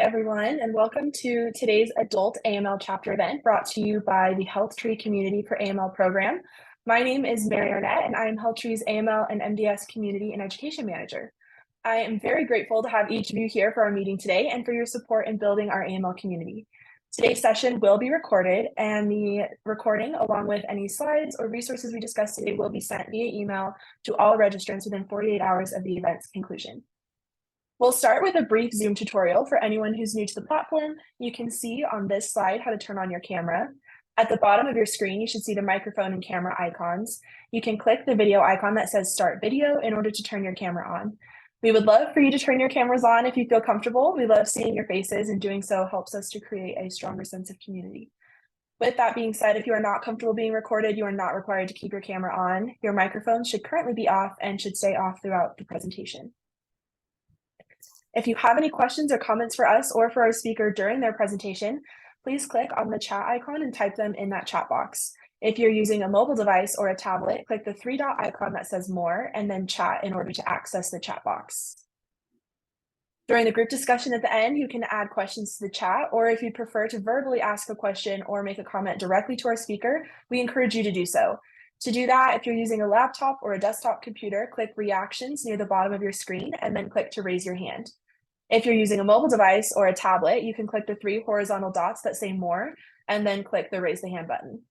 everyone, and welcome to today's Adult AML Chapter event brought to you by the HealthTree Community for AML program. My name is Mary Arnett, and I am HealthTree's AML and MDS Community and Education Manager. I am very grateful to have each of you here for our meeting today and for your support in building our AML community. Today's session will be recorded, and the recording, along with any slides or resources we discussed today, will be sent via email to all registrants within 48 hours of the event's conclusion. We'll start with a brief Zoom tutorial for anyone who's new to the platform. You can see on this slide how to turn on your camera. At the bottom of your screen, you should see the microphone and camera icons. You can click the video icon that says Start Video in order to turn your camera on. We would love for you to turn your cameras on if you feel comfortable. We love seeing your faces, and doing so helps us to create a stronger sense of community. With that being said, if you are not comfortable being recorded, you are not required to keep your camera on. Your microphone should currently be off and should stay off throughout the presentation. If you have any questions or comments for us or for our speaker during their presentation, please click on the chat icon and type them in that chat box. If you're using a mobile device or a tablet, click the three-dot icon that says More and then Chat in order to access the chat box. During the group discussion at the end, you can add questions to the chat, or if you prefer to verbally ask a question or make a comment directly to our speaker, we encourage you to do so. To do that, if you're using a laptop or a desktop computer, click Reactions near the bottom of your screen and then click to raise your hand. If you're using a mobile device or a tablet, you can click the three horizontal dots that say More and then click the Raise the Hand button.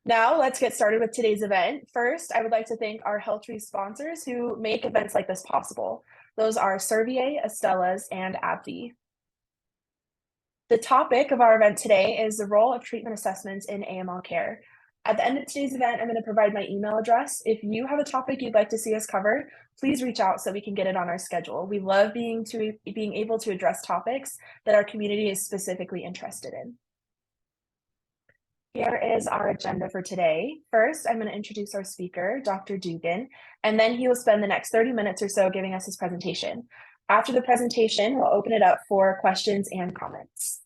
Now let's get started with today's event. First, I would like to thank our HealthTree sponsors who make events like this possible. Those are Servier, Astellas, and AbbVie. The topic of our event today is the role of treatment assessments in AML care. At the end of today's event, I'm going to provide my email address. If you have a topic you'd like to see us cover, please reach out so we can get it on our schedule. We love being able to address topics that our community is specifically interested in. Here is our agenda for today. First, I'm going to introduce our speaker, Dr. Dugan, and then he will spend the next 30 minutes or so giving us his presentation. After the presentation, we'll open it up for questions and comments.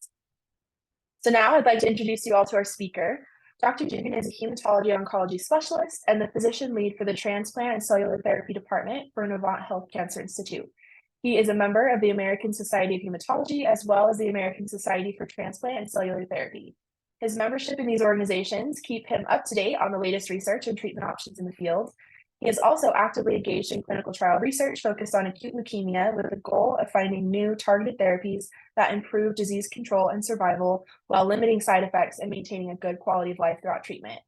So now I'd like to introduce you all to our speaker. Dr. Dugan is a hematology oncology specialist and the physician lead for the Transplant and Cellular Therapy Department for Novant Health Cancer Institute. He is a member of the American Society of Hematology as well as the American Society for Transplant and Cellular Therapy. His membership in these organizations keep him up to date on the latest research and treatment options in the field. He is also actively engaged in clinical trial research focused on acute leukemia with the goal of finding new targeted therapies that improve disease control and survival while limiting side effects and maintaining a good quality of life throughout treatment.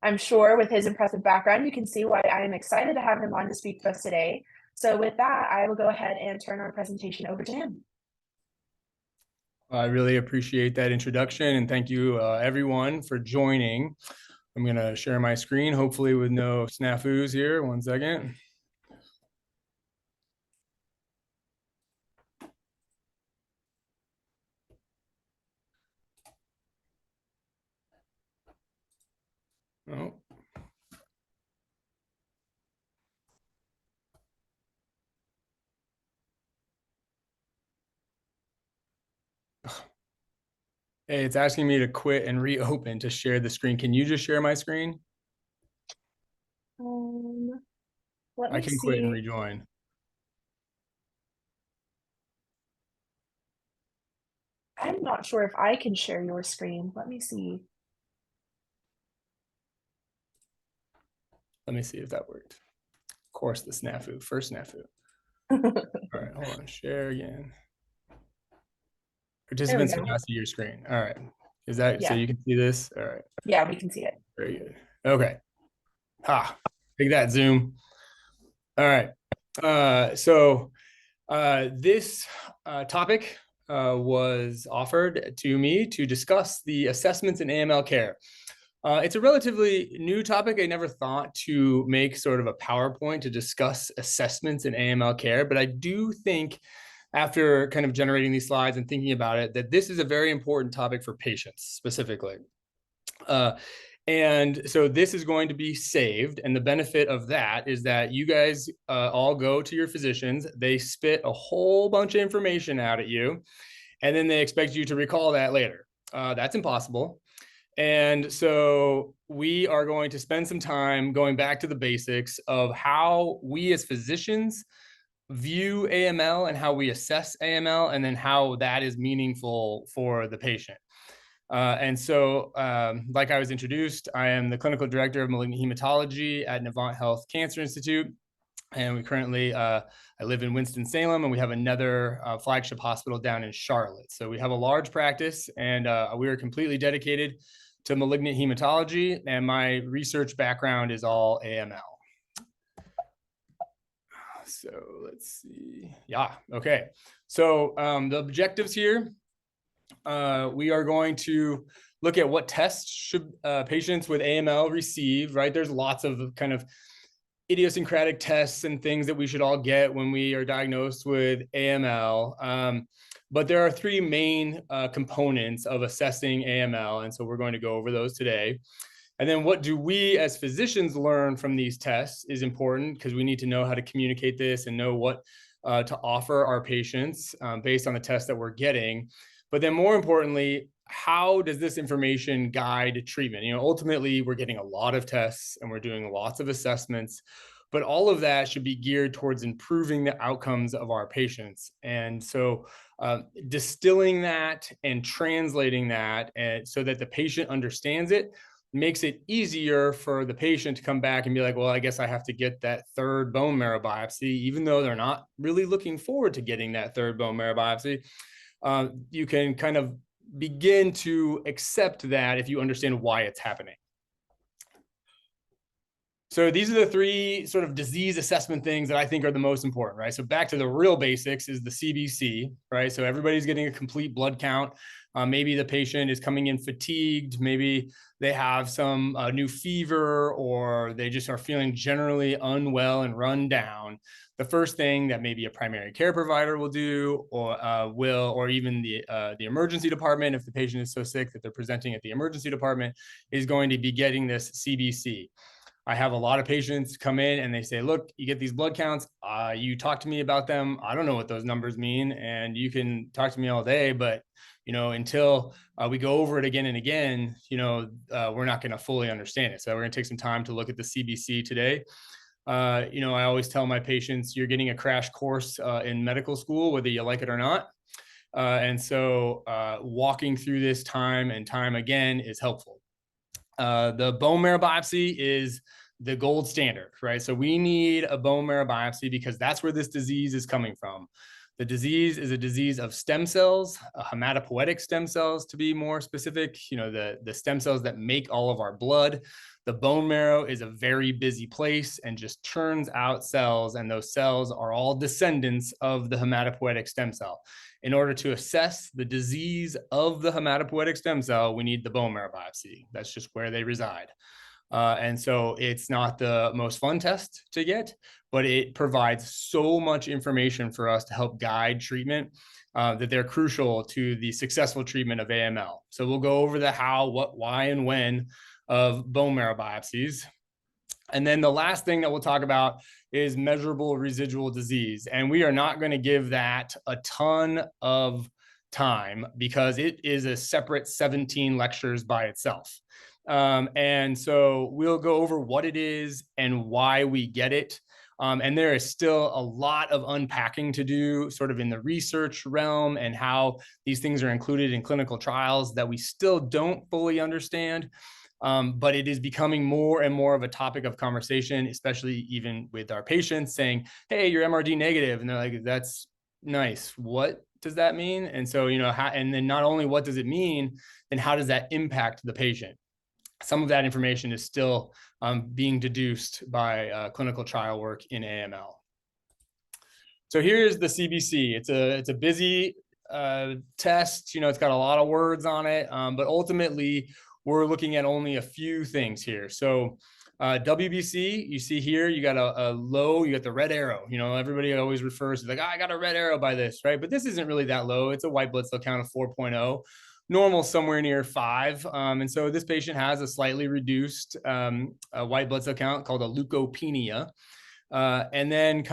I'm sure with his impressive background, you can see why I am excited to have him on to speak to us today. So with that, I will go ahead and turn our presentation over to him. I really appreciate that introduction, and thank you everyone for joining. I'm going to share my screen, hopefully with no snafus here. One second. Oh. Hey, it's asking me to quit and reopen to share the screen. Can you just share my screen? I can quit and rejoin. I'm not sure if I can share your screen. Let me see. Let me see if that worked. Of course, the snafu, first snafu. All right, hold on, share again. Participants can now see your screen. All right. Is that so you can see this? All right. Yeah, we can see it. Very good. Okay. Take that, Zoom. All right. This topic was offered to me to discuss the assessments in AML care. It's a relatively new topic. I never thought to make sort of a PowerPoint to discuss assessments in AML care, but I do think after kind of generating these slides and thinking about it, that this is a very important topic for patients specifically. And so this is going to be saved. And the benefit of that is that you guys all go to your physicians, they spit a whole bunch of information out at you, and then they expect you to recall that later. That's impossible. And so we are going to spend some time going back to the basics of how we as physicians view AML and how we assess AML, and then how that is meaningful for the patient. Like I was introduced, I am the clinical director of malignant hematology at Novant Health Cancer Institute. And we currently, I live in Winston-Salem, and we have another flagship hospital down in Charlotte. So we have a large practice, and we are completely dedicated to malignant hematology. And my research background is all AML. So let's see. Yeah, okay. So the objectives here, we are going to look at what tests should patients with AML receive, right? There's lots of kind of idiosyncratic tests and things that we should all get when we are diagnosed with AML. But there are three main components of assessing AML. And so we're going to go over those today. And then what do we as physicians learn from these tests is important, because we need to know how to communicate this and know what to offer our patients based on the tests that we're getting. But then more importantly, how does this information guide treatment? Ultimately, we're getting a lot of tests and we're doing lots of assessments, but all of that should be geared towards improving the outcomes of our patients. And so distilling that and translating that so that the patient understands it makes it easier for the patient to come back and be like, well, I guess I have to get that third bone marrow biopsy, even though they're not really looking forward to getting that third bone marrow biopsy. You can kind of begin to accept that if you understand why it's happening. So these are the three sort of disease assessment things that I think are the most important, right? So back to the real basics is the CBC, right? So everybody's getting a complete blood count. Maybe the patient is coming in fatigued. Maybe they have some new fever, or they just are feeling generally unwell and run down. The first thing that maybe a primary care provider will do, or even the emergency department, if the patient is so sick that they're presenting at the emergency department, is going to be getting this CBC. I have a lot of patients come in and they say, look, you get these blood counts. You talk to me about them. I don't know what those numbers mean. And you can talk to me all day, but until we go over it again and again, we're not going to fully understand it. So we're going to take some time to look at the CBC today. I always tell my patients, you're getting a crash course in medical school, whether you like it or not. And so walking through this time and time again is helpful. The bone marrow biopsy is the gold standard, right? So we need a bone marrow biopsy because that's where this disease is coming from. The disease is a disease of stem cells, hematopoietic stem cells to be more specific, the stem cells that make all of our blood. The bone marrow is a very busy place and just churns out cells, and those cells are all descendants of the hematopoietic stem cell. In order to assess the disease of the hematopoietic stem cell, we need the bone marrow biopsy. That's just where they reside. And so it's not the most fun test to get, but it provides so much information for us to help guide treatment that they're crucial to the successful treatment of AML. So we'll go over the how, what, why, and when of bone marrow biopsies. And then the last thing that we'll talk about is measurable residual disease. And we are not going to give that a ton of time because it is a separate 17 lectures by itself. And so we'll go over what it is and why we get it. And there is still a lot of unpacking to do sort of in the research realm and how these things are included in clinical trials that we still don't fully understand. But it is becoming more and more of a topic of conversation, especially even with our patients saying, hey, you're MRD negative. And they're like, that's nice. What does that mean? And so, and then not only what does it mean, then how does that impact the patient? Some of that information is still being deduced by clinical trial work in AML. So here's the CBC. It's a busy test. It's got a lot of words on it, but ultimately we're looking at only a few things here. So WBC, you see here, you got a low, you got the red arrow. Everybody always refers to like, I got a red arrow by this, right? But this isn't really that low. It's a white blood cell count of 4.0. Normal somewhere near 5. And so this patient has a slightly reduced white blood cell count called a leukopenia. And then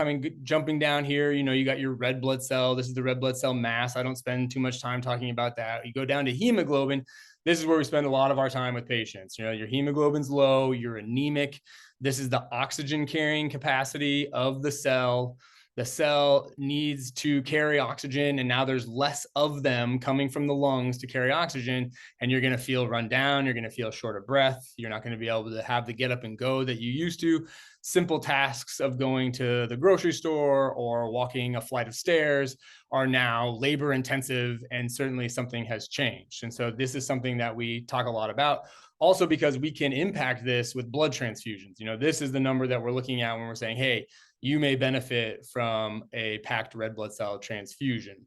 jumping down here, you got your red blood cell. This is the red blood cell mass. I don't spend too much time talking about that. You go down to hemoglobin. This is where we spend a lot of our time with patients. Your hemoglobin's low, you're anemic. This is the oxygen carrying capacity of the cell. the cell needs to carry oxygen, and now there's less of them coming from the lungs to carry oxygen, and you're going to feel run down, you're going to feel short of breath, you're not going to be able to have the get up and go that you used to. Simple tasks of going to the grocery store or walking a flight of stairs are now labor intensive, and certainly something has changed. And so this is something that we talk a lot about, also because we can impact this with blood transfusions. This is the number that we're looking at when we're saying, hey, you may benefit from a packed red blood cell transfusion.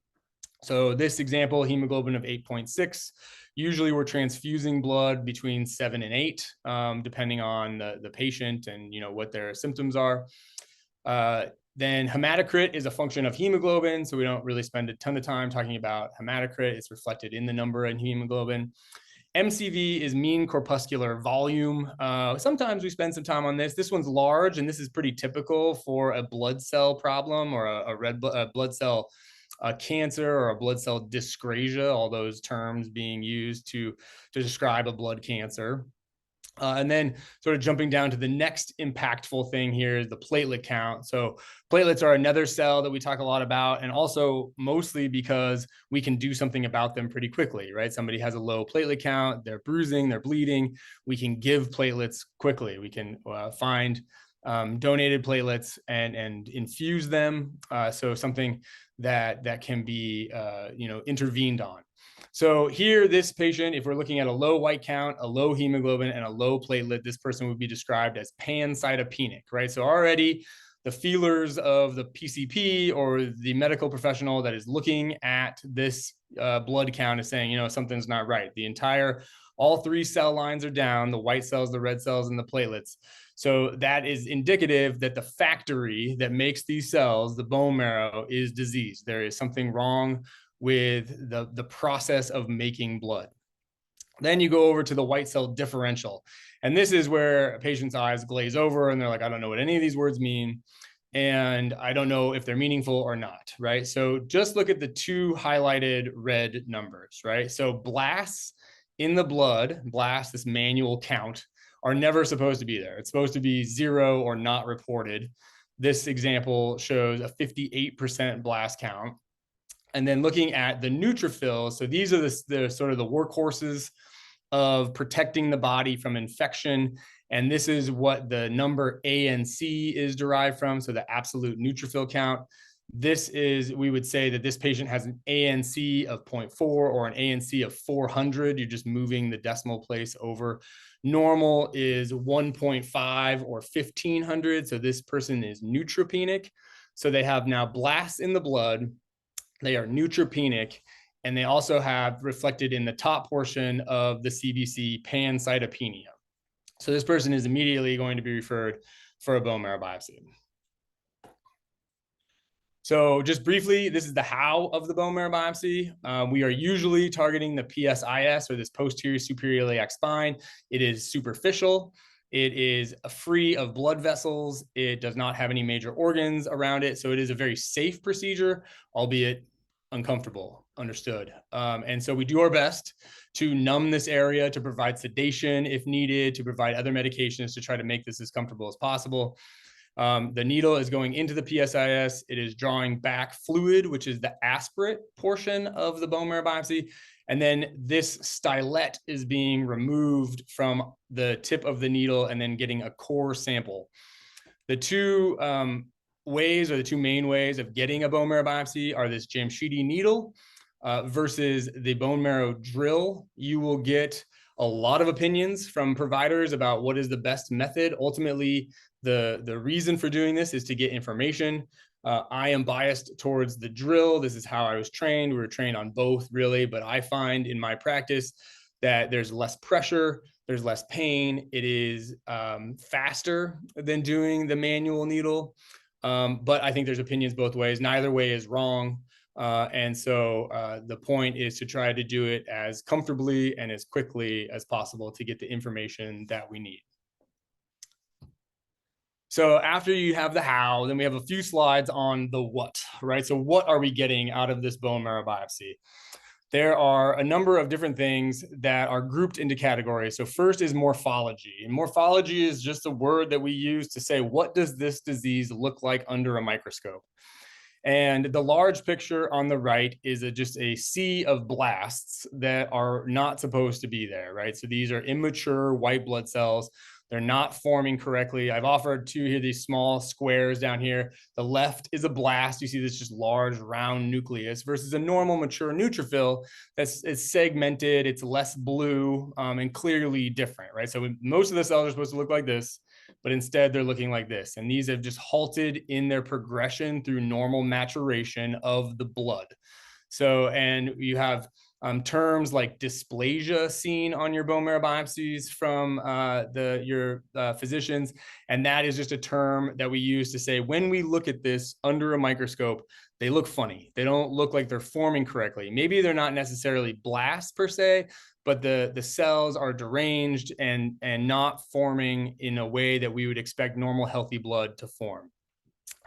So this example, hemoglobin of 8.6, usually we're transfusing blood between 7 and 8, depending on the patient and what their symptoms are. Then hematocrit is a function of hemoglobin, so we don't really spend a ton of time talking about hematocrit. It's reflected in the number in hemoglobin. MCV is mean corpuscular volume. Sometimes we spend some time on this. This one's large, and this is pretty typical for a blood cell problem or a blood cell cancer or a blood cell dyscrasia, all those terms being used to describe a blood cancer. And then sort of jumping down to the next impactful thing here is the platelet count. So platelets are another cell that we talk a lot about, and also mostly because we can do something about them pretty quickly, right? Somebody has a low platelet count, they're bruising, they're bleeding. We can give platelets quickly. We can find donated platelets and infuse them. So something that can be intervened on. So here, this patient, if we're looking at a low white count, a low hemoglobin, and a low platelet, this person would be described as pancytopenic, right? So already the feelers of the PCP or the medical professional that is looking at this blood count is saying, something's not right. All 3 cell lines are down, the white cells, the red cells, and the platelets. So that is indicative that the factory that makes these cells, the bone marrow, is diseased. There is something wrong with the process of making blood. Then you go over to the white cell differential. And this is where a patient's eyes glaze over and they're like, I don't know what any of these words mean. And I don't know if they're meaningful or not, right? So just look at the 2 highlighted red numbers, right? So blasts in the blood, this manual count, are never supposed to be there. It's supposed to be 0 or not reported. This example shows a 58% blast count. And then looking at the neutrophils, so these are the sort of the workhorses of protecting the body from infection. And this is what the number ANC is derived from, so the absolute neutrophil count. We would say that this patient has an ANC of 0.4 or an ANC of 400. You're just moving the decimal place over. Normal is 1.5 or 1500. So this person is neutropenic. So they have now blasts in the blood. They are neutropenic, and they also have reflected in the top portion of the CBC pancytopenia. So this person is immediately going to be referred for a bone marrow biopsy. So just briefly, this is the how of the bone marrow biopsy. We are usually targeting the PSIS, or this posterior superior iliac spine. It is superficial. It is free of blood vessels. It does not have any major organs around it. So it is a very safe procedure, albeit uncomfortable, understood. And so we do our best to numb this area, to provide sedation if needed, to provide other medications to try to make this as comfortable as possible. The needle is going into the PSIS. It is drawing back fluid, which is the aspirate portion of the bone marrow biopsy. And then this stylet is being removed from the tip of the needle and then getting a core sample. The 2 ways, or the 2 main ways of getting a bone marrow biopsy, are this Jamshidi needle versus the bone marrow drill. You will get a lot of opinions from providers about what is the best method. Ultimately, the reason for doing this is to get information. I am biased towards the drill. This is how I was trained. We were trained on both, really, but I find in my practice that there's less pressure, there's less pain. It is faster than doing the manual needle. But I think there's opinions both ways. Neither way is wrong. And so the point is to try to do it as comfortably and as quickly as possible to get the information that we need. So after you have the how, then we have a few slides on the what, right? So what are we getting out of this bone marrow biopsy? There are a number of different things that are grouped into categories. So first is morphology. And morphology is just a word that we use to say, what does this disease look like under a microscope? And the large picture on the right is just a sea of blasts that are not supposed to be there, right? So these are immature white blood cells. They're not forming correctly. I've offered two here, these small squares down here. The left is a blast. You see this just large round nucleus versus a normal mature neutrophil it's segmented, it's less blue, and clearly different, right? So most of the cells are supposed to look like this, but instead they're looking like this. And these have just halted in their progression through normal maturation of the blood. So, and you have terms like dysplasia seen on your bone marrow biopsies from your physicians. And that is just a term that we use to say, when we look at this under a microscope, they look funny. They don't look like they're forming correctly. Maybe they're not necessarily blasts per se, but the cells are deranged and not forming in a way that we would expect normal healthy blood to form.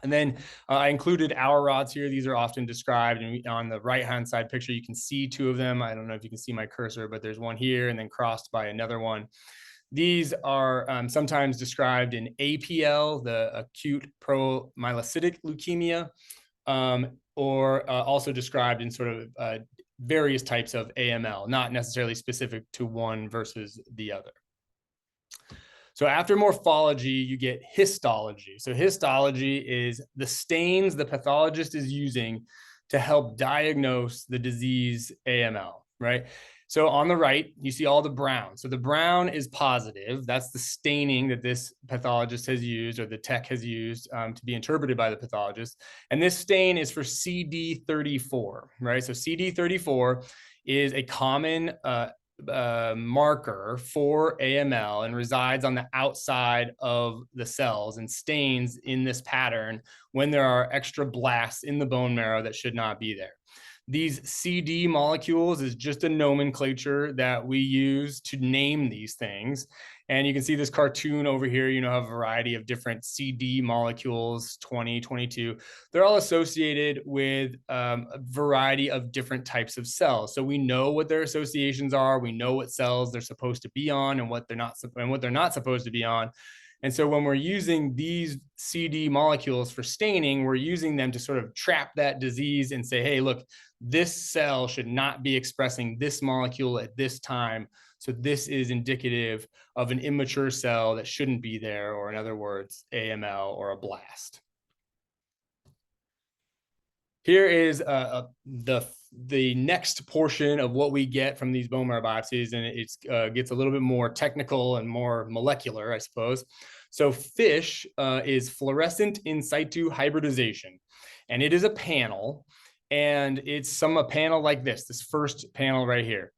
And then I included our rods here. These are often described, and on the right-hand side picture, you can see two of them. I don't know if you can see my cursor, but there's one here and then crossed by another one. These are sometimes described in APL, the acute promyelocytic leukemia, or also described in sort of various types of AML, not necessarily specific to one versus the other. So after morphology, you get histology. So histology is the stains the pathologist is using to help diagnose the disease AML, right? So on the right, you see all the brown. So the brown is positive. That's the staining that this pathologist has used or the tech has used to be interpreted by the pathologist. And this stain is for CD34, right? So CD34 is a common marker for AML and resides on the outside of the cells and stains in this pattern when there are extra blasts in the bone marrow that should not be there. These CD molecules is just a nomenclature that we use to name these things. And you can see this cartoon over here, have a variety of different CD molecules, 20, 22. They're all associated with a variety of different types of cells. So we know what their associations are. We know what cells they're supposed to be on and what they're not supposed to be on. And so when we're using these CD molecules for staining, we're using them to sort of trap that disease and say, hey, look, this cell should not be expressing this molecule at this time. So this is indicative of an immature cell that shouldn't be there, or in other words, AML or a blast. Here is the next portion of what we get from these bone marrow biopsies, and it gets a little bit more technical and more molecular, I suppose. So FISH is fluorescent in situ hybridization, and it is a panel, and it's a panel like this first panel right here.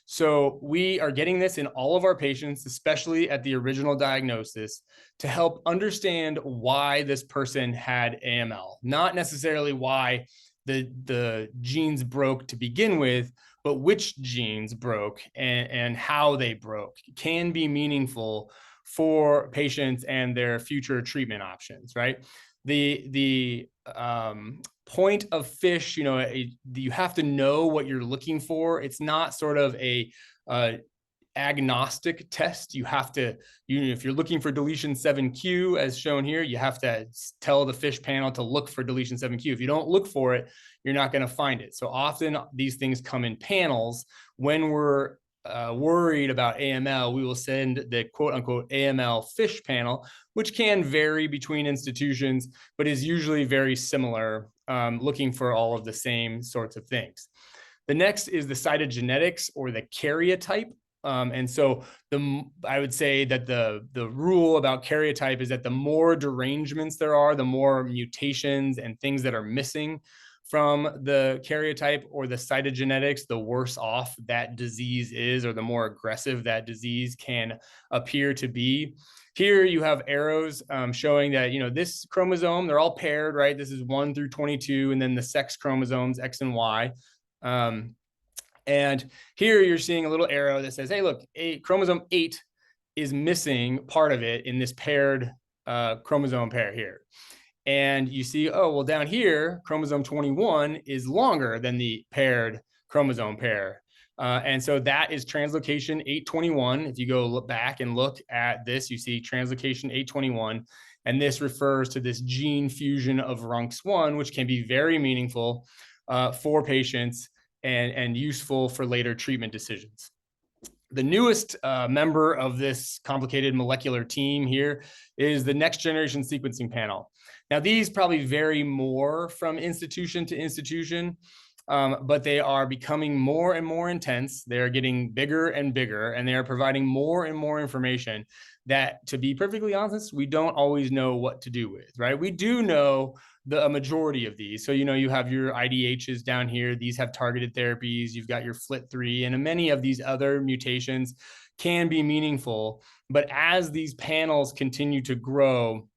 So we are getting this in all of our patients, especially at the original diagnosis, to help understand why this person had AML, not necessarily why the genes broke to begin with, but which genes broke and how they broke can be meaningful for patients and their future treatment options, right? The point of FISH, you have to know what you're looking for. It's not sort of a agnostic test. You have to, if you're looking for deletion 7q as shown here, you have to tell the FISH panel to look for deletion 7q. If you don't look for it, you're not going to find it. So often these things come in panels. When we're worried about AML, we will send the quote unquote AML FISH panel, which can vary between institutions, but is usually very similar, looking for all of the same sorts of things. The next is the cytogenetics or the karyotype. And so I would say that the rule about karyotype is that the more derangements there are, the more mutations and things that are missing from the karyotype or the cytogenetics, the worse off that disease is, or the more aggressive that disease can appear to be. Here you have arrows showing that, this chromosome, they're all paired, right? This is 1 through 22, and then the sex chromosomes, X and Y. And here you're seeing a little arrow that says, hey, look, chromosome 8 is missing part of it in this paired chromosome pair here. And you see, oh, well, down here, chromosome 21 is longer than the paired chromosome pair. And so that is translocation 821. If you go look back and look at this, you see translocation 821. And this refers to this gene fusion of RUNX1, which can be very meaningful for patients and useful for later treatment decisions. The newest member of this complicated molecular team here is the next generation sequencing panel. Now, these probably vary more from institution to institution, but they are becoming more and more intense. They are getting bigger and bigger, and they are providing more and more information that, to be perfectly honest, we don't always know what to do with, right? We do know a majority of these. So, you have your IDHs down here. These have targeted therapies. You've got your FLT3, and many of these other mutations can be meaningful. But as these panels continue to grow,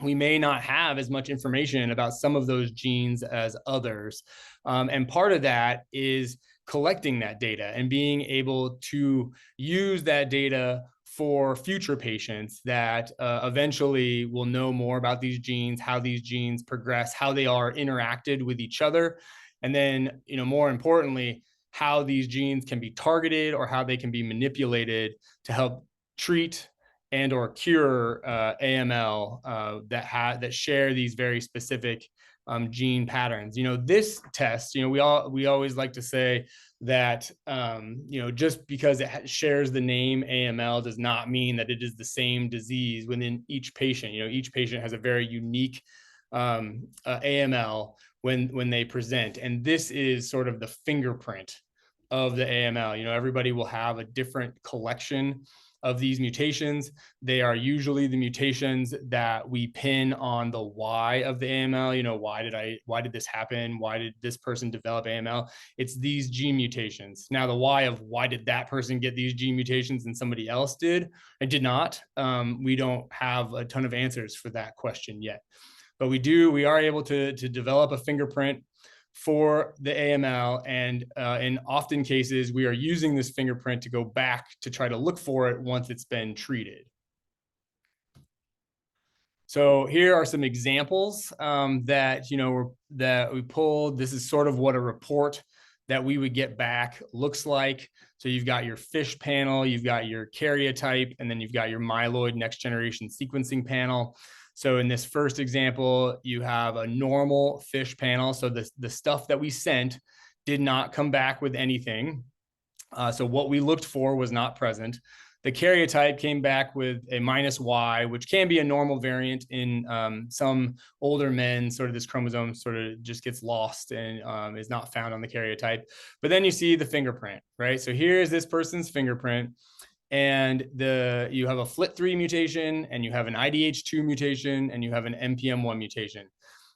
we may not have as much information about some of those genes as others. And part of that is collecting that data and being able to use that data for future patients that eventually will know more about these genes, how these genes progress, how they are interacted with each other. And then, more importantly, how these genes can be targeted or how they can be manipulated to help treat and or cure AML that share these very specific gene patterns. This test, we always like to say that just because it shares the name AML does not mean that it is the same disease within each patient. Each patient has a very unique AML when they present, and this is sort of the fingerprint of the AML. Everybody will have a different collection of these mutations. They are usually the mutations that we pin on the why of the AML. Why did this happen? Why did this person develop AML? It's these gene mutations. Now, the why of why did that person get these gene mutations and somebody else did and did not, we don't have a ton of answers for that question yet. But we are able to develop a fingerprint for the AML, and in often cases, we are using this fingerprint to go back to try to look for it once it's been treated. So here are some examples that we pulled. This is sort of what a report that we would get back looks like. So you've got your FISH panel, you've got your karyotype, and then you've got your myeloid next generation sequencing panel. So in this first example, you have a normal FISH panel. So the stuff that we sent did not come back with anything. So what we looked for was not present. The karyotype came back with a -Y, which can be a normal variant in some older men. Sort of this chromosome sort of just gets lost and is not found on the karyotype. But then you see the fingerprint, right? So here is this person's fingerprint. And you have a FLT3 mutation, and you have an IDH2 mutation, and you have an NPM1 mutation.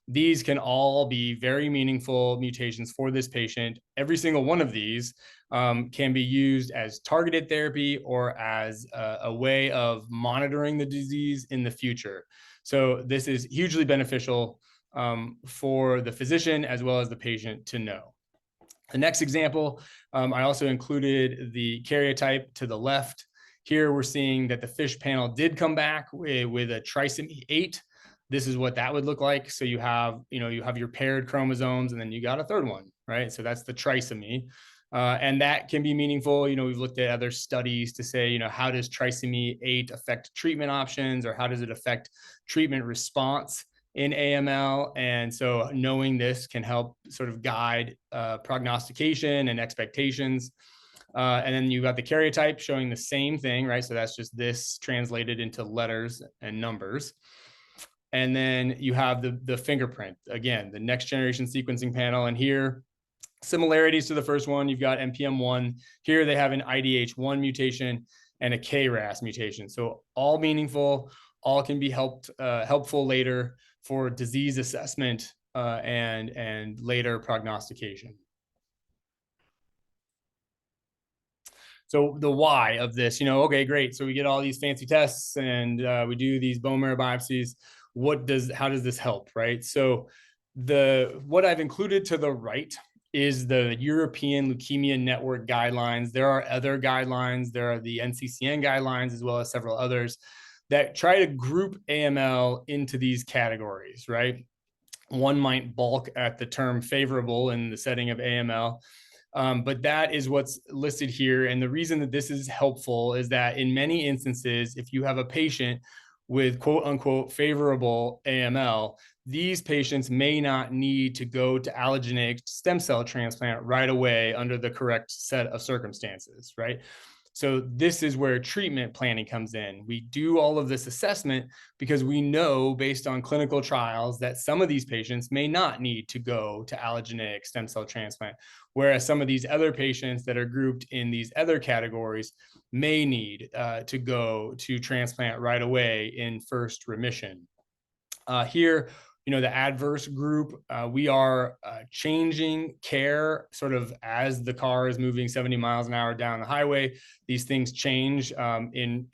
These can all be very meaningful mutations for this patient. Every single one of these can be used as targeted therapy or as a way of monitoring the disease in the future. So this is hugely beneficial for the physician as well as the patient to know. The next example, I also included the karyotype to the left. Here we're seeing that the FISH panel did come back with a trisomy 8. This is what that would look like. So you have your paired chromosomes, and then you got a third one, right? So that's the trisomy. And that can be meaningful. We've looked at other studies to say, how does trisomy 8 affect treatment options, or how does it affect treatment response in AML? And so knowing this can help sort of guide prognostication and expectations. And then you've got the karyotype showing the same thing, right? So that's just this translated into letters and numbers. And then you have the fingerprint, again, the next generation sequencing panel. And here, similarities to the first one, you've got NPM1. Here they have an IDH1 mutation and a KRAS mutation. So all meaningful, all can be helpful later for disease assessment and later prognostication. So the why of this, okay, great. So we get all these fancy tests and we do these bone marrow biopsies. How does this help, right? So what I've included to the right is the European Leukemia Network guidelines. There are other guidelines. There are the NCCN guidelines, as well as several others that try to group AML into these categories, right? One might balk at the term favorable in the setting of AML, but that is what's listed here. And the reason that this is helpful is that in many instances, if you have a patient with quote unquote favorable AML, these patients may not need to go to allogeneic stem cell transplant right away under the correct set of circumstances, right? So this is where treatment planning comes in. We do all of this assessment because we know based on clinical trials that some of these patients may not need to go to allogeneic stem cell transplant, whereas some of these other patients that are grouped in these other categories may need to go to transplant right away in first remission. Here, the adverse group, we are changing care sort of as the car is moving 70 miles an hour down the highway. These things change in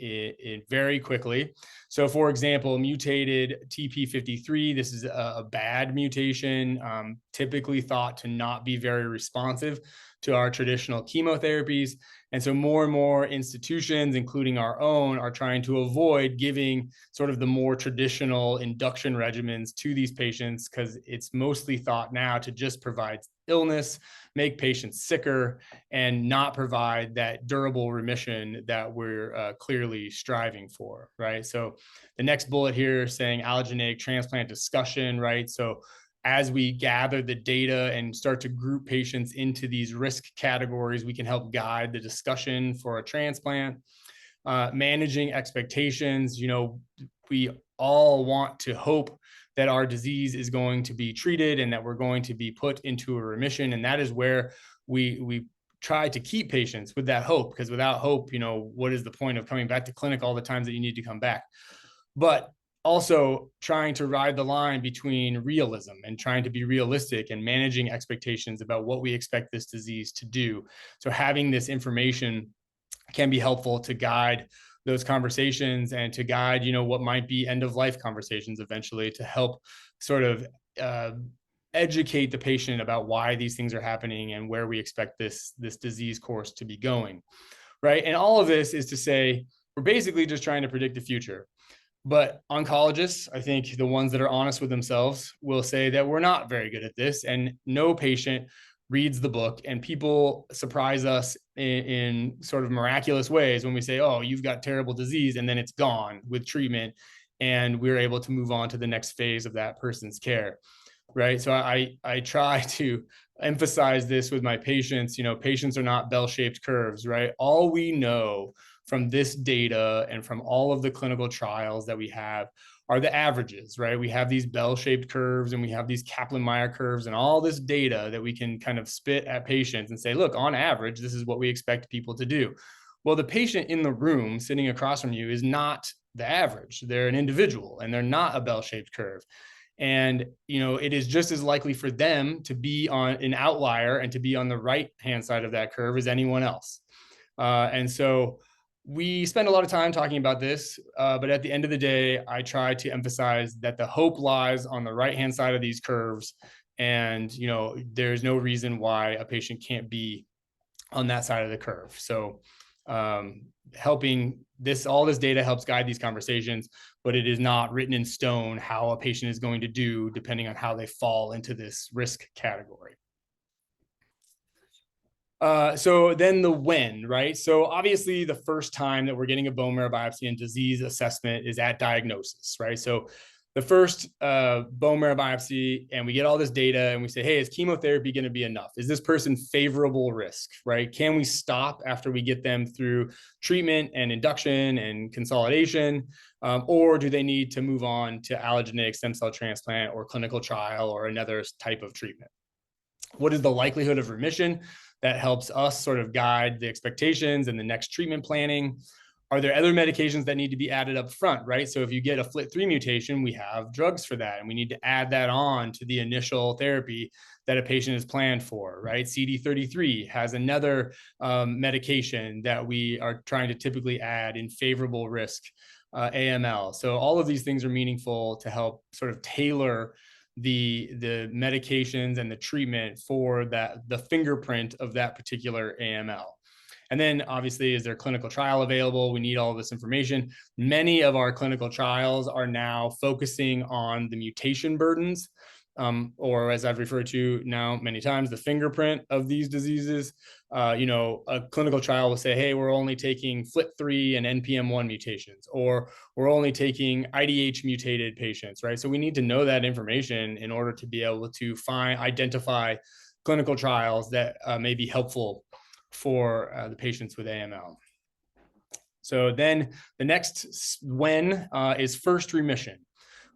very quickly. So for example, mutated TP53, this is a bad mutation, typically thought to not be very responsive to our traditional chemotherapies. And so more and more institutions, including our own, are trying to avoid giving sort of the more traditional induction regimens to these patients because it's mostly thought now to just provide illness, make patients sicker, and not provide that durable remission that we're clearly striving for, right? So the next bullet here saying allogeneic transplant discussion, right? So as we gather the data and start to group patients into these risk categories, we can help guide the discussion for a transplant. Managing expectations, we all want to hope that our disease is going to be treated and that we're going to be put into a remission. And that is where we try to keep patients with that hope, because without hope, what is the point of coming back to clinic all the times that you need to come back? But also trying to ride the line between realism and trying to be realistic and managing expectations about what we expect this disease to do. So having this information can be helpful to guide those conversations and to guide, what might be end of life conversations eventually, to help sort of educate the patient about why these things are happening and where we expect this disease course to be going, right? And all of this is to say, we're basically just trying to predict the future. But oncologists, I think the ones that are honest with themselves, will say that we're not very good at this, and no patient reads the book, and people surprise us in sort of miraculous ways when we say, oh, you've got terrible disease, and then it's gone with treatment, and we're able to move on to the next phase of that person's care, right? So I try to emphasize this with my patients. Patients are not bell-shaped curves, right? All we know from this data and from all of the clinical trials that we have are the averages, right? We have these bell-shaped curves and we have these Kaplan-Meier curves and all this data that we can kind of spit at patients and say, look, on average, this is what we expect people to do. Well, the patient in the room sitting across from you is not the average. They're an individual and they're not a bell-shaped curve. And, it is just as likely for them to be on an outlier and to be on the right-hand side of that curve as anyone else. And so we spend a lot of time talking about this, but at the end of the day, I try to emphasize that the hope lies on the right-hand side of these curves. And, there's no reason why a patient can't be on that side of the curve. So all this data helps guide these conversations, but it is not written in stone how a patient is going to do depending on how they fall into this risk category. So then the when, right? So obviously the first time that we're getting a bone marrow biopsy and disease assessment is at diagnosis, right? So the first bone marrow biopsy, and we get all this data and we say, hey, is chemotherapy going to be enough? Is this person favorable risk, right? Can we stop after we get them through treatment and induction and consolidation? Or do they need to move on to allogeneic stem cell transplant or clinical trial or another type of treatment? What is the likelihood of remission? That helps us sort of guide the expectations and the next treatment planning. Are there other medications that need to be added up front, right? So if you get a FLT3 mutation, we have drugs for that, and we need to add that on to the initial therapy that a patient is planned for, right? CD33 has another medication that we are trying to typically add in favorable risk AML. So all of these things are meaningful to help sort of tailor the medications and the treatment for the fingerprint of that particular AML. And then obviously, is there clinical trial available? We need all of this information. Many of our clinical trials are now focusing on the mutation burdens or as I've referred to now many times, the fingerprint of these diseases. A clinical trial will say, hey, we're only taking FLT3 and NPM1 mutations, or we're only taking IDH mutated patients, right? So we need to know that information in order to be able to identify clinical trials that may be helpful for the patients with AML. So then the next when is first remission,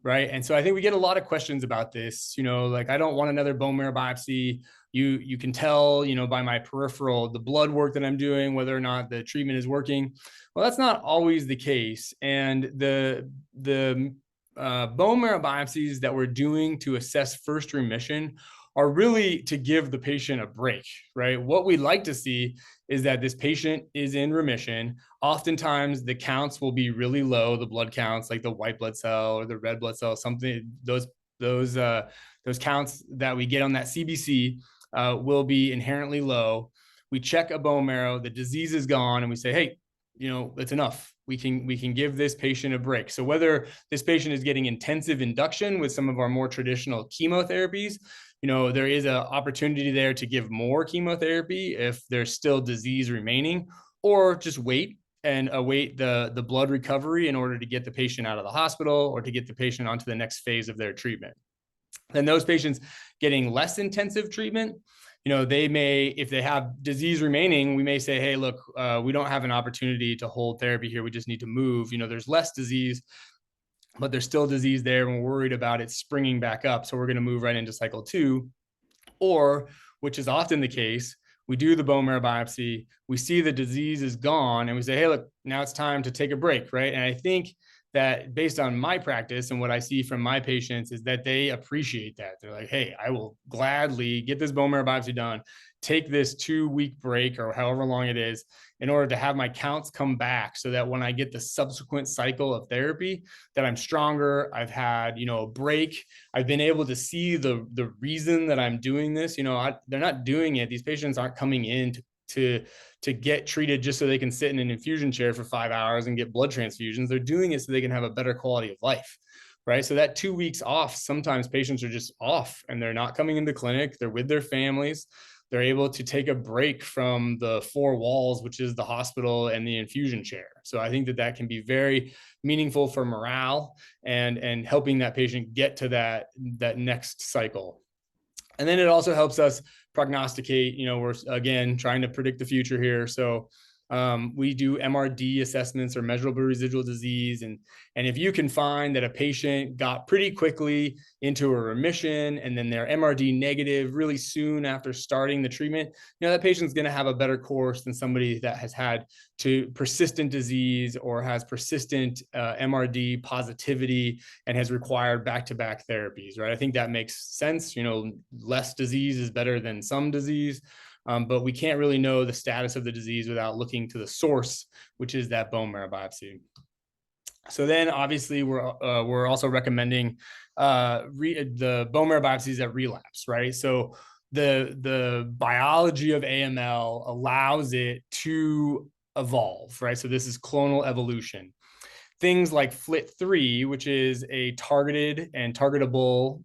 right? And so I think we get a lot of questions about this, like, I don't want another bone marrow biopsy. You can tell, by my peripheral, the blood work that I'm doing, whether or not the treatment is working. Well, that's not always the case. And the bone marrow biopsies that we're doing to assess first remission are really to give the patient a break, right? What we'd like to see is that this patient is in remission. Oftentimes the counts will be really low, the blood counts, like the white blood cell or the red blood cell, something, those counts that we get on that CBC will be inherently low. We check a bone marrow, the disease is gone, and we say, hey, that's enough. We can give this patient a break. So whether this patient is getting intensive induction with some of our more traditional chemotherapies, there is an opportunity there to give more chemotherapy if there's still disease remaining, or just wait and await the blood recovery in order to get the patient out of the hospital or to get the patient onto the next phase of their treatment. And those patients getting less intensive treatment, they may, if they have disease remaining, we may say, hey, look, we don't have an opportunity to hold therapy here. We just need to move. There's less disease, but there's still disease there, and we're worried about it springing back up. So we're going to move right into cycle 2. Or, which is often the case, we do the bone marrow biopsy, we see the disease is gone, and we say, hey, look, now it's time to take a break, right? And I think that based on my practice and what I see from my patients is that they appreciate that. They're like, hey, I will gladly get this bone marrow biopsy done, take this 2-week break or however long it is, in order to have my counts come back so that when I get the subsequent cycle of therapy, that I'm stronger. I've had, a break. I've been able to see the reason that I'm doing this. They're not doing it. These patients aren't coming in to get treated just so they can sit in an infusion chair for 5 hours and get blood transfusions. They're doing it so they can have a better quality of life, right? So that 2 weeks off, sometimes patients are just off and they're not coming into clinic. They're with their families. They're able to take a break from the 4 walls, which is the hospital and the infusion chair. So I think that can be very meaningful for morale and helping that patient get to that next cycle. And then it also helps us prognosticate. We're, again, trying to predict the future here. So we do MRD assessments or measurable residual disease. And if you can find that a patient got pretty quickly into a remission and then they're MRD negative really soon after starting the treatment, that patient's going to have a better course than somebody that has had persistent disease or has persistent MRD positivity and has required back-to-back therapies, right? I think that makes sense. Less disease is better than some disease. But we can't really know the status of the disease without looking to the source, which is that bone marrow biopsy. So then obviously we're also recommending the bone marrow biopsies at relapse, right? So the biology of AML allows it to evolve, right? So this is clonal evolution. Things like FLT3, which is a targeted and targetable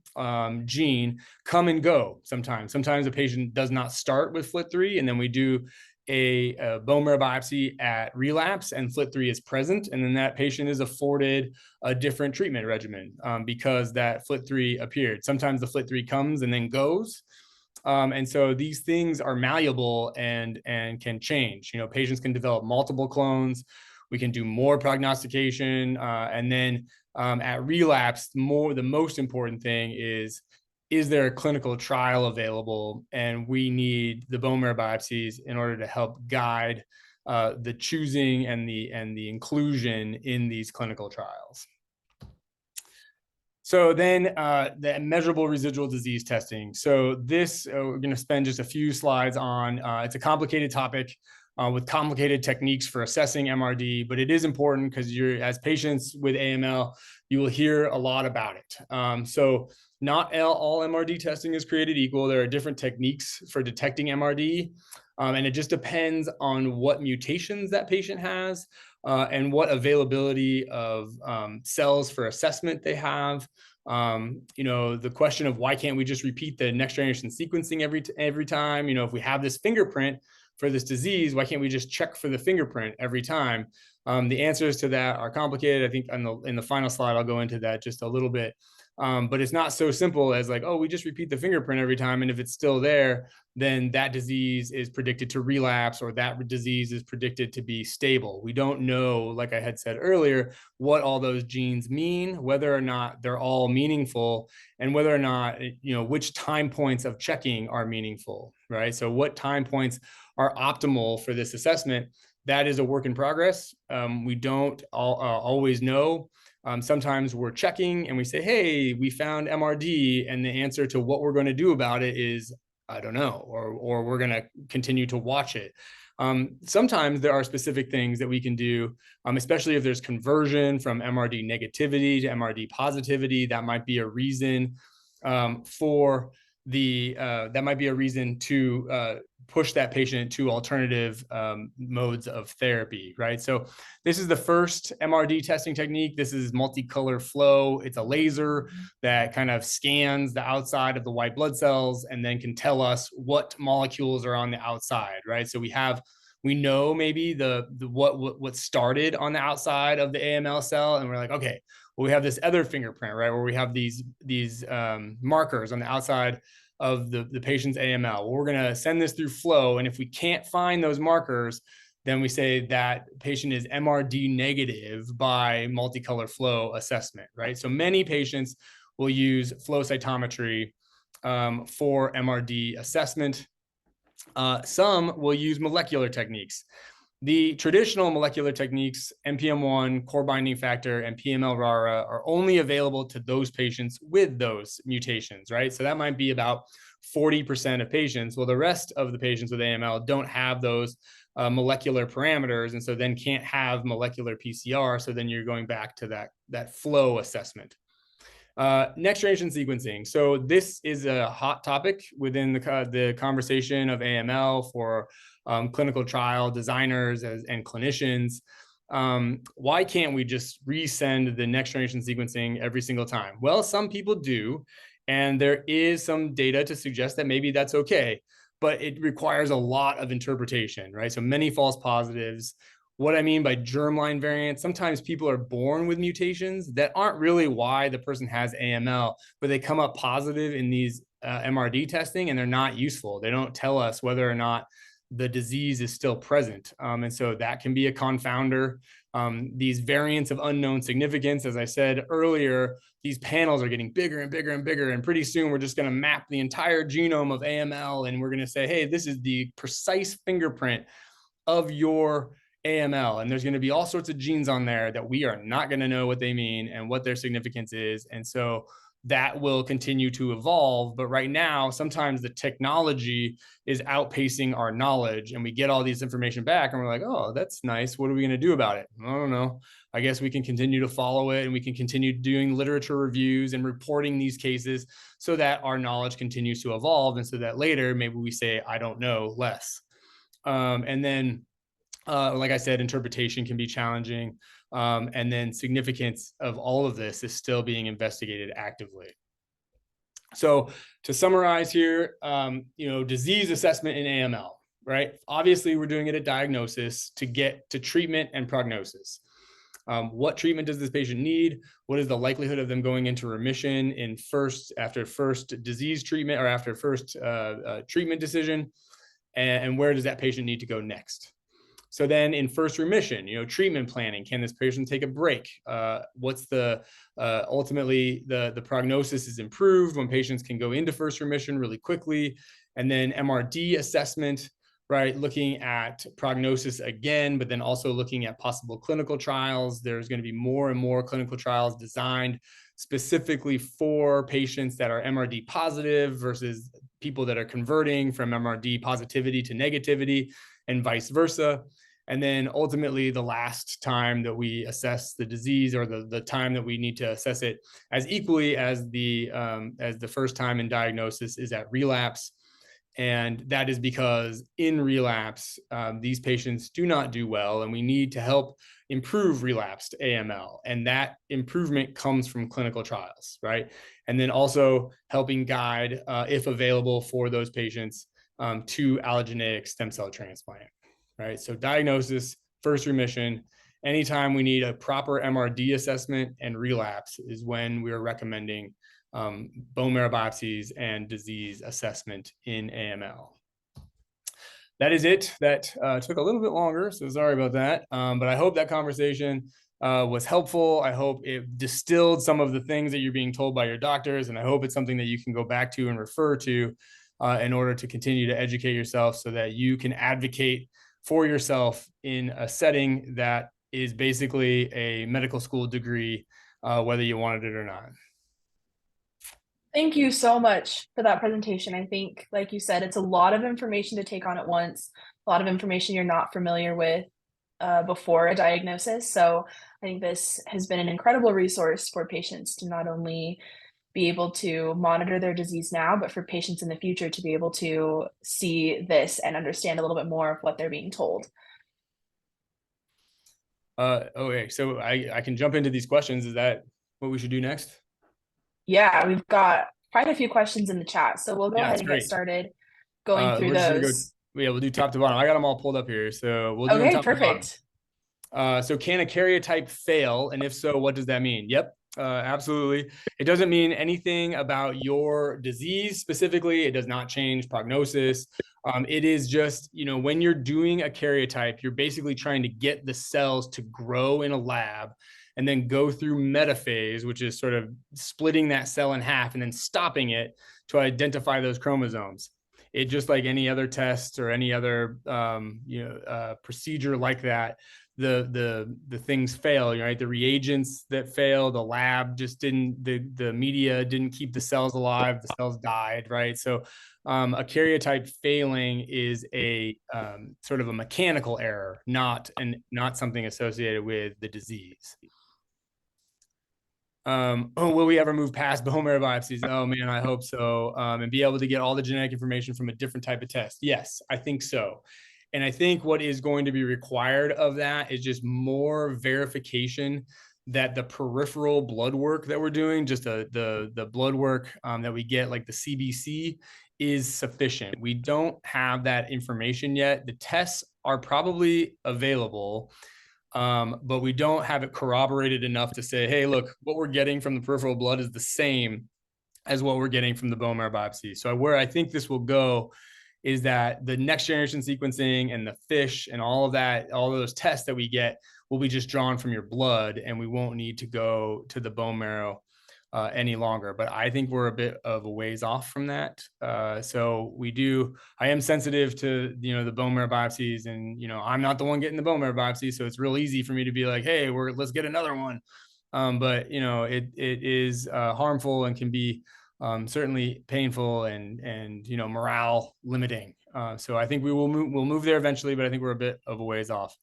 gene, come and go sometimes. Sometimes a patient does not start with FLT3, and then we do a bone marrow biopsy at relapse, and FLT3 is present, and then that patient is afforded a different treatment regimen because that FLT3 appeared. Sometimes the FLT3 comes and then goes. And so these things are malleable and can change. Patients can develop multiple clones. We can do more prognostication. And then at relapse, the most important thing is there a clinical trial available? And we need the bone marrow biopsies in order to help guide the choosing and the inclusion in these clinical trials. So then the measurable residual disease testing. So this, we're going to spend just a few slides on. It's a complicated topic with complicated techniques for assessing MRD, but it is important because as patients with AML, you will hear a lot about it. So not all MRD testing is created equal. There are different techniques for detecting MRD, and it just depends on what mutations that patient has and what availability of cells for assessment they have. The question of why can't we just repeat the next generation sequencing every time? If we have this fingerprint for this disease, why can't we just check for the fingerprint every time? The answers to that are complicated. I think in the final slide, I'll go into that just a little bit. But it's not so simple as like, oh, we just repeat the fingerprint every time, and if it's still there, then that disease is predicted to relapse, or that disease is predicted to be stable. We don't know, like I had said earlier, what all those genes mean, whether or not they're all meaningful, and whether or not, which time points of checking are meaningful, right? So what time points are optimal for this assessment? That is a work in progress. We don't always know. Sometimes we're checking and we say, hey, we found MRD, and the answer to what we're going to do about it is, I don't know, or we're going to continue to watch it. Sometimes there are specific things that we can do, especially if there's conversion from MRD negativity to MRD positivity. That might be a reason to push that patient to alternative modes of therapy, right? So this is the first MRD testing technique. This is multicolor flow. It's a laser that kind of scans the outside of the white blood cells and then can tell us what molecules are on the outside, right? So we know maybe what started on the outside of the AML cell, and we're like, okay, well, we have this other fingerprint, right, where we have these markers on the outside of the patient's AML. Well, we're going to send this through flow, and if we can't find those markers, then we say that patient is MRD negative by multicolor flow assessment, right? So many patients will use flow cytometry for MRD assessment. Some will use molecular techniques. The traditional molecular techniques, NPM1, core binding factor, and PML-RARA, are only available to those patients with those mutations, right? So that might be about 40% of patients. Well, the rest of the patients with AML don't have those molecular parameters, and so then can't have molecular PCR. So then you're going back to that flow assessment. Next generation sequencing. So this is a hot topic within the conversation of AML for clinical trial designers and clinicians. Why can't we just resend the next generation sequencing every single time? Well, some people do, and there is some data to suggest that maybe that's okay, but it requires a lot of interpretation, right? So many false positives. What I mean by germline variants, sometimes people are born with mutations that aren't really why the person has AML, but they come up positive in these MRD testing, and they're not useful. They don't tell us whether or not the disease is still present. And so that can be a confounder. These variants of unknown significance, as I said earlier, these panels are getting bigger and bigger and bigger. And pretty soon we're just going to map the entire genome of AML, and we're going to say, hey, this is the precise fingerprint of your AML. And there's going to be all sorts of genes on there that we are not going to know what they mean and what their significance is. And so that will continue to evolve. But right now, sometimes the technology is outpacing our knowledge, and we get all these information back and we're like, oh, that's nice. What are we going to do about it? I don't know. I guess we can continue to follow it, and we can continue doing literature reviews and reporting these cases so that our knowledge continues to evolve. And so that later, maybe we say, I don't know, less. And then, like I said, interpretation can be challenging. And then significance of all of this is still being investigated actively. So to summarize here, disease assessment in AML, right? Obviously, we're doing it at diagnosis to get to treatment and prognosis. What treatment does this patient need? What is the likelihood of them going into remission after first disease treatment or after first treatment decision? And where does that patient need to go next? So then in first remission, treatment planning, can this patient take a break? What's ultimately the prognosis is improved when patients can go into first remission really quickly. And then MRD assessment, right? Looking at prognosis again, but then also looking at possible clinical trials. There's going to be more and more clinical trials designed specifically for patients that are MRD positive versus people that are converting from MRD positivity to negativity, and vice versa. And then ultimately, the last time that we assess the disease, or the time that we need to assess it as equally as the first time in diagnosis, is at relapse. And that is because in relapse, these patients do not do well, and we need to help improve relapsed AML. And that improvement comes from clinical trials, right? And then also helping guide, if available for those patients, to allogeneic stem cell transplant, right? So diagnosis, first remission, anytime we need a proper MRD assessment and relapse is when we're recommending bone marrow biopsies and disease assessment in AML. That is it. That took a little bit longer, so sorry about that. But I hope that conversation was helpful. I hope it distilled some of the things that you're being told by your doctors, and I hope it's something that you can go back to and refer to in order to continue to educate yourself so that you can advocate for yourself in a setting that is basically a medical school degree, whether you wanted it or not. Thank you so much for that presentation. I think, like you said, it's a lot of information to take on at once, a lot of information you're not familiar with before a diagnosis. So I think this has been an incredible resource for patients to not only be able to monitor their disease now, but for patients in the future to be able to see this and understand a little bit more of what they're being told. Okay, so I can jump into these questions. Is that what we should do next? Yeah, we've got quite a few questions in the chat, so we'll go Yeah, ahead that's and great. get started going through We're just gonna go. those. Yeah, we'll do top to bottom. I got them all pulled up here, so we'll do them Okay, top to bottom. perfect. So can a karyotype fail? And if so, what does that mean? Yep, absolutely. It doesn't mean anything about your disease specifically. It does not change prognosis. It is just, when you're doing a karyotype, you're basically trying to get the cells to grow in a lab and then go through metaphase, which is sort of splitting that cell in half and then stopping it to identify those chromosomes. It just like any other test or any other procedure like that, the things fail, right? The reagents that fail, the lab just didn't, the media didn't keep the cells alive, the cells died, right? So a karyotype failing is a sort of a mechanical error, not something associated with the disease. Will we ever move past bone marrow biopsies? Oh man, I hope so. And be able to get all the genetic information from a different type of test. Yes, I think so. And I think what is going to be required of that is just more verification that the peripheral blood work that we're doing, just the blood work that we get, like the CBC, is sufficient. We don't have that information yet. The tests are probably available, but we don't have it corroborated enough to say, hey, look, what we're getting from the peripheral blood is the same as what we're getting from the bone marrow biopsy. So where I think this will go is that the next generation sequencing and the FISH and all of that, all of those tests that we get will be just drawn from your blood, and we won't need to go to the bone marrow any longer. But I think we're a bit of a ways off from that. So I am sensitive to, the bone marrow biopsies, and, I'm not the one getting the bone marrow biopsy. So it's real easy for me to be like, hey, let's get another one. But it is harmful and can be certainly painful and morale limiting. So I think we'll move there eventually, but I think we're a bit of a ways off.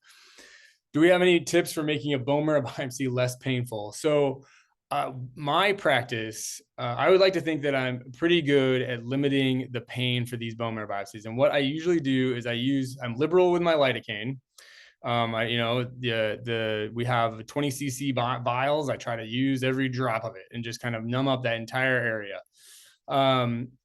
Do we have any tips for making a bone marrow biopsy less painful? So my practice, I would like to think that I'm pretty good at limiting the pain for these bone marrow biopsies. And what I usually do is I'm liberal with my lidocaine. We have 20 cc vials. I try to use every drop of it and just kind of numb up that entire area.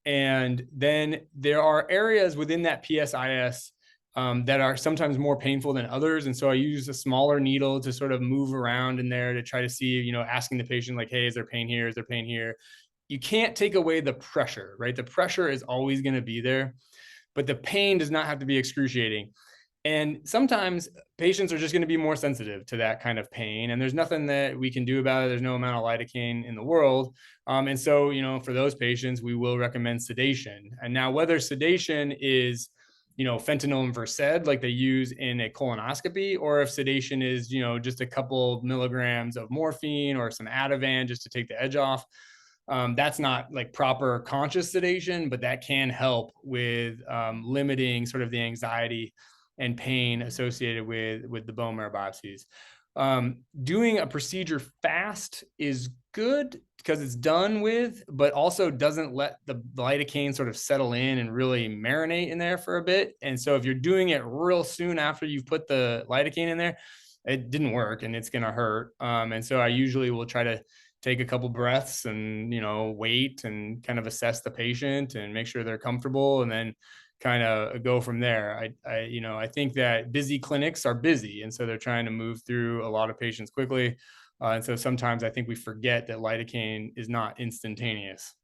And then there are areas within that PSIS that are sometimes more painful than others. And so I use a smaller needle to sort of move around in there to try to see, asking the patient like, hey, is there pain here? Is there pain here? You can't take away the pressure, right? The pressure is always going to be there, but the pain does not have to be excruciating. And sometimes patients are just going to be more sensitive to that kind of pain, and there's nothing that we can do about it. There's no amount of lidocaine in the world. And so, for those patients, we will recommend sedation. And now whether sedation is, fentanyl and Versed, like they use in a colonoscopy, or if sedation is, just a couple milligrams of morphine or some Ativan just to take the edge off, that's not like proper conscious sedation, but that can help with limiting sort of the anxiety and pain associated with the bone marrow biopsies. Doing a procedure fast is good because it's done with, but also doesn't let the lidocaine sort of settle in and really marinate in there for a bit. And so if you're doing it real soon after you've put the lidocaine in there, it didn't work and it's going to hurt. And so I usually will try to take a couple breaths and, wait and kind of assess the patient and make sure they're comfortable, and then kind of go from there. I think that busy clinics are busy, and so they're trying to move through a lot of patients quickly. And so sometimes I think we forget that lidocaine is not instantaneous.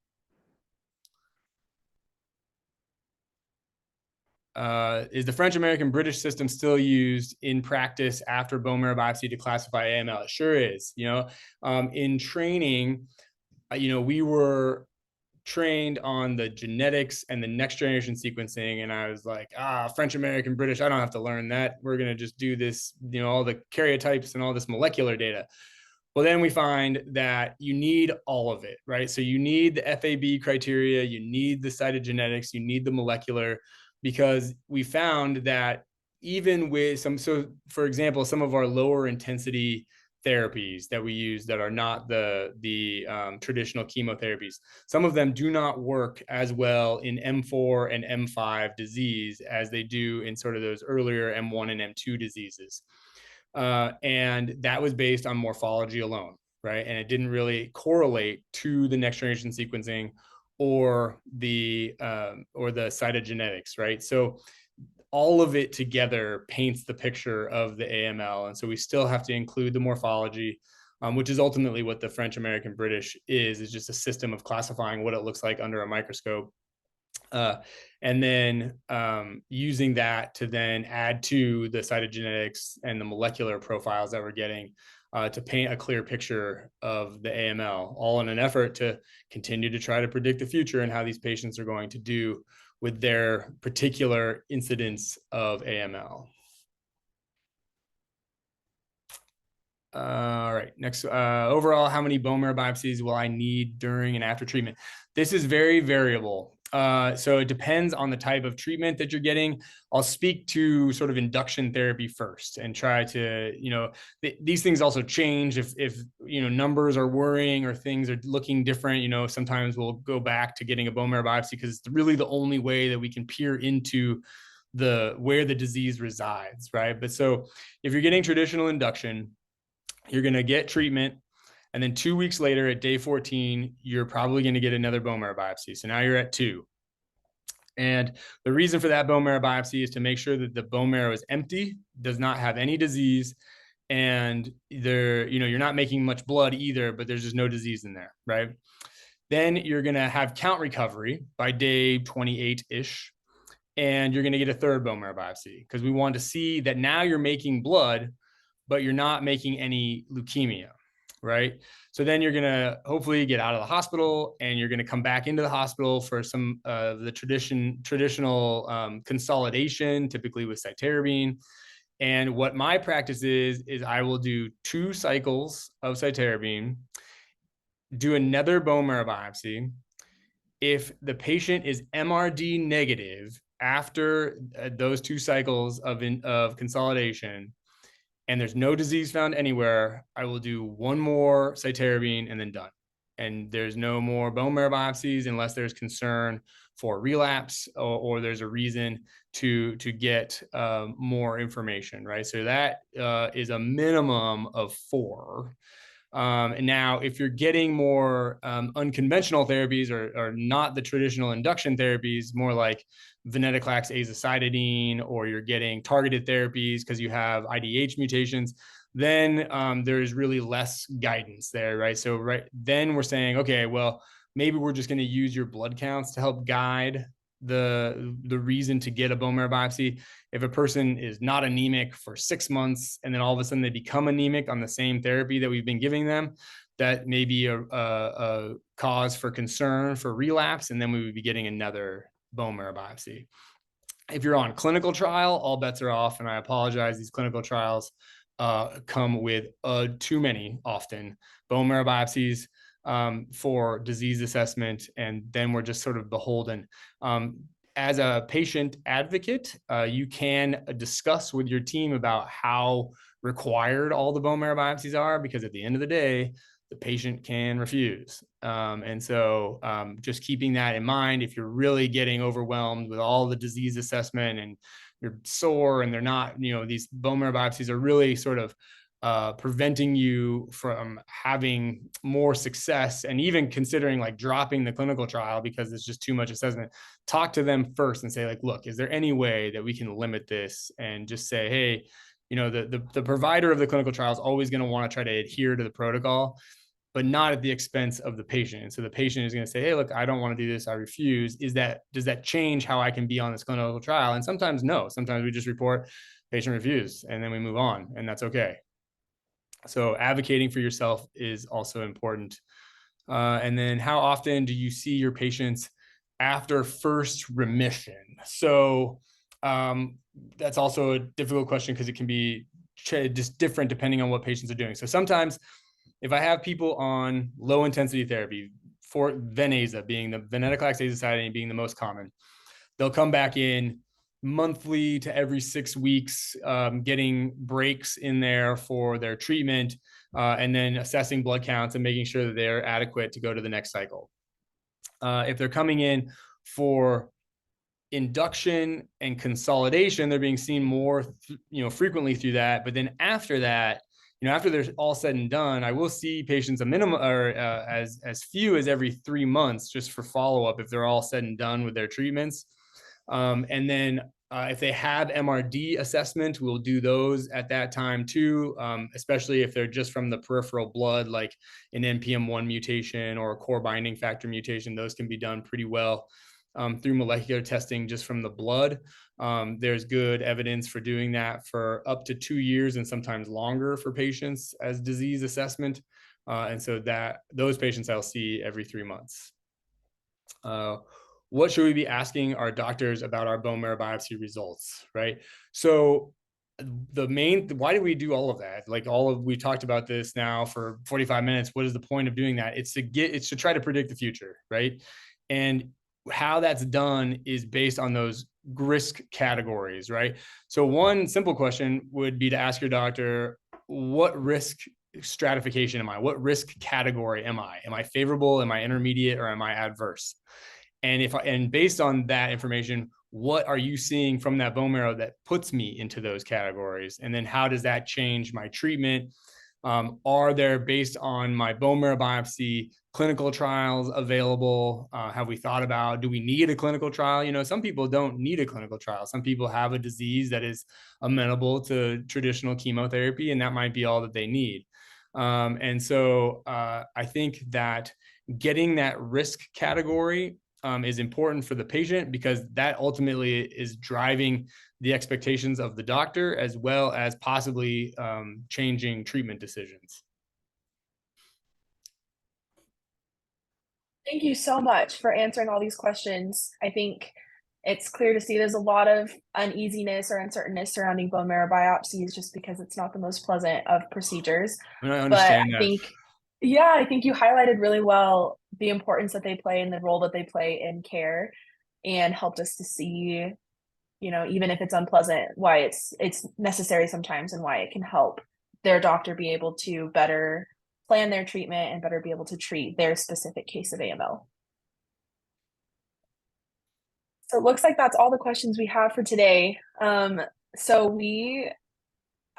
Is the French American British system still used in practice after bone marrow biopsy to classify AML? It sure is. In training, we were trained on the genetics and the next generation sequencing, and I was like, French American British, I don't have to learn that. We're going to just do this, all the karyotypes and all this molecular data. Well, then we find that you need all of it, right? So you need the FAB criteria, you need the cytogenetics, you need the molecular, because we found that even with so for example, some of our lower intensity therapies that we use that are not the traditional chemotherapies, some of them do not work as well in M4 and M5 disease as they do in sort of those earlier M1 and M2 diseases. And that was based on morphology alone, right? And it didn't really correlate to the next generation sequencing or the cytogenetics, right? So all of it together paints the picture of the AML. And so we still have to include the morphology, which is ultimately what the French American British is just a system of classifying what it looks like under a microscope. And then using that to then add to the cytogenetics and the molecular profiles that we're getting to paint a clear picture of the AML, all in an effort to continue to try to predict the future and how these patients are going to do with their particular incidence of AML. All right, next, overall, how many bone marrow biopsies will I need during and after treatment? This is very variable. So it depends on the type of treatment that you're getting. I'll speak to sort of induction therapy first and try to, these things also change if numbers are worrying or things are looking different. Sometimes we'll go back to getting a bone marrow biopsy because it's really the only way that we can peer into where the disease resides, right? But so if you're getting traditional induction, you're going to get treatment, and then 2 weeks later at day 14, you're probably going to get another bone marrow biopsy. So now you're at 2. And the reason for that bone marrow biopsy is to make sure that the bone marrow is empty, does not have any disease, and you're not making much blood either, but there's just no disease in there, right? Then you're going to have count recovery by day 28-ish, and you're going to get a third bone marrow biopsy because we want to see that now you're making blood, but you're not making any leukemia, right? So then you're gonna hopefully get out of the hospital, and you're gonna come back into the hospital for some of the traditional consolidation, typically with cytarabine. And what my practice is I will do 2 cycles of cytarabine, do another bone marrow biopsy. If the patient is MRD negative after those 2 cycles of consolidation, and there's no disease found anywhere, I will do 1 more cytarabine and then done. And there's no more bone marrow biopsies unless there's concern for relapse or there's a reason to get more information, right? So that is a minimum of 4. And now, if you're getting more unconventional therapies or not the traditional induction therapies, more like venetoclax azacitidine, or you're getting targeted therapies because you have IDH mutations, then there's really less guidance there, right? So then we're saying, okay, well, maybe we're just going to use your blood counts to help guide the reason to get a bone marrow biopsy. If a person is not anemic for 6 months and then all of a sudden they become anemic on the same therapy that we've been giving them, that may be a cause for concern for relapse, and then we would be getting another bone marrow biopsy. If you're on clinical trial, all bets are off, and I apologize. These clinical trials come with too many, often, bone marrow biopsies for disease assessment, and then we're just sort of beholden. as a patient advocate, you can discuss with your team about how required all the bone marrow biopsies are, because at the end of the day, the patient can refuse. And so just keeping that in mind, if you're really getting overwhelmed with all the disease assessment and you're sore and they're not, these bone marrow biopsies are really sort of preventing you from having more success, and even considering like dropping the clinical trial because it's just too much assessment, talk to them first and say like, look, is there any way that we can limit this? And just say, hey, the provider of the clinical trial is always going to want to try to adhere to the protocol, but not at the expense of the patient. And so the patient is going to say, hey, look, I don't want to do this, I refuse. Does that change how I can be on this clinical trial? And sometimes no. Sometimes we just report patient refused and then we move on, and that's okay. So advocating for yourself is also important. And then how often do you see your patients after first remission? So that's also a difficult question because it can be just different depending on what patients are doing. So sometimes if I have people on low intensity therapy, for Veneza being the venetoclax azacitidine being the most common, they'll come back in monthly to every 6 weeks, getting breaks in there for their treatment, and then assessing blood counts and making sure that they're adequate to go to the next cycle. If they're coming in for induction and consolidation, they're being seen more, frequently through that. But then after that, after they're all said and done, I will see patients a minimum or as few as every 3 months just for follow-up if they're all said and done with their treatments. And then if they have MRD assessment, we'll do those at that time too, especially if they're just from the peripheral blood, like an NPM1 mutation or a core binding factor mutation. Those can be done pretty well through molecular testing just from the blood. There's good evidence for doing that for up to 2 years and sometimes longer for patients as disease assessment. And so those patients I'll see every 3 months. What should we be asking our doctors about our bone marrow biopsy results, right? So why do we do all of that? We talked about this now for 45 minutes. What is the point of doing that? It's to try to predict the future, right? And how that's done is based on those risk categories, right? So one simple question would be to ask your doctor, what risk stratification am I? What risk category am I? Am I favorable? Am I intermediate? Or am I adverse? And based on that information, what are you seeing from that bone marrow that puts me into those categories? And then how does that change my treatment? Are there, based on my bone marrow biopsy, clinical trials available? Have we thought about, do we need a clinical trial? Some people don't need a clinical trial. Some people have a disease that is amenable to traditional chemotherapy, and that might be all that they need. And so I think that getting that risk category is important for the patient, because that ultimately is driving the expectations of the doctor, as well as possibly changing treatment decisions. Thank you so much for answering all these questions. I think it's clear to see there's a lot of uneasiness or uncertainness surrounding bone marrow biopsies just because it's not the most pleasant of procedures. I understand that. I think you highlighted really well the importance that they play and the role that they play in care, and helped us to see, even if it's unpleasant, why it's necessary sometimes and why it can help their doctor be able to better plan their treatment and better be able to treat their specific case of AML. So it looks like that's all the questions we have for today. I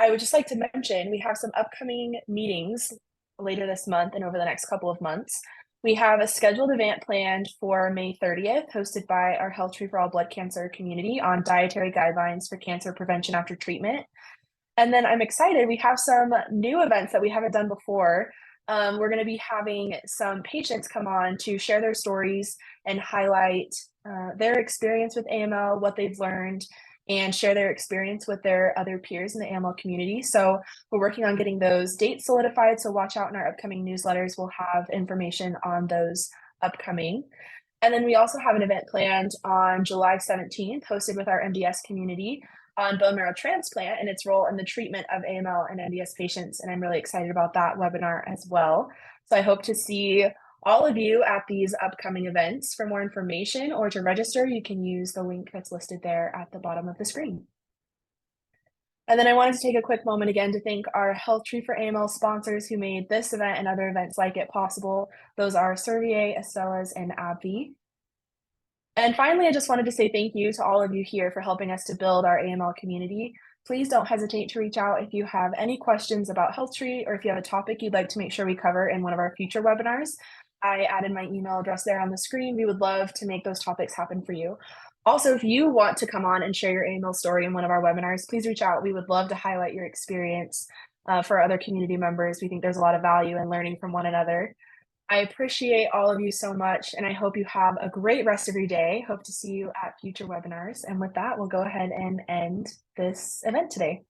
would just like to mention we have some upcoming meetings later this month and over the next couple of months. We have a scheduled event planned for May 30th, hosted by our HealthTree for All blood cancer community on dietary guidelines for cancer prevention after treatment. And then I'm excited, we have some new events that we haven't done before. We're going to be having some patients come on to share their stories and highlight their experience with AML, what they've learned, and share their experience with their other peers in the AML community. So we're working on getting those dates solidified. So watch out in our upcoming newsletters. We'll have information on those upcoming. And then we also have an event planned on July 17th, hosted with our MDS community, on bone marrow transplant and its role in the treatment of AML and MDS patients. And I'm really excited about that webinar as well. So I hope to see all of you at these upcoming events. For more information or to register, you can use the link that's listed there at the bottom of the screen. And then I wanted to take a quick moment again to thank our HealthTree for AML sponsors who made this event and other events like it possible. Those are Servier, Astellas, and AbbVie. And finally, I just wanted to say thank you to all of you here for helping us to build our AML community. Please don't hesitate to reach out if you have any questions about HealthTree or if you have a topic you'd like to make sure we cover in one of our future webinars. I added my email address there on the screen. We would love to make those topics happen for you. Also, if you want to come on and share your AML story in one of our webinars, please reach out. We would love to highlight your experience for other community members. We think there's a lot of value in learning from one another. I appreciate all of you so much, and I hope you have a great rest of your day. Hope to see you at future webinars. And with that, we'll go ahead and end this event today.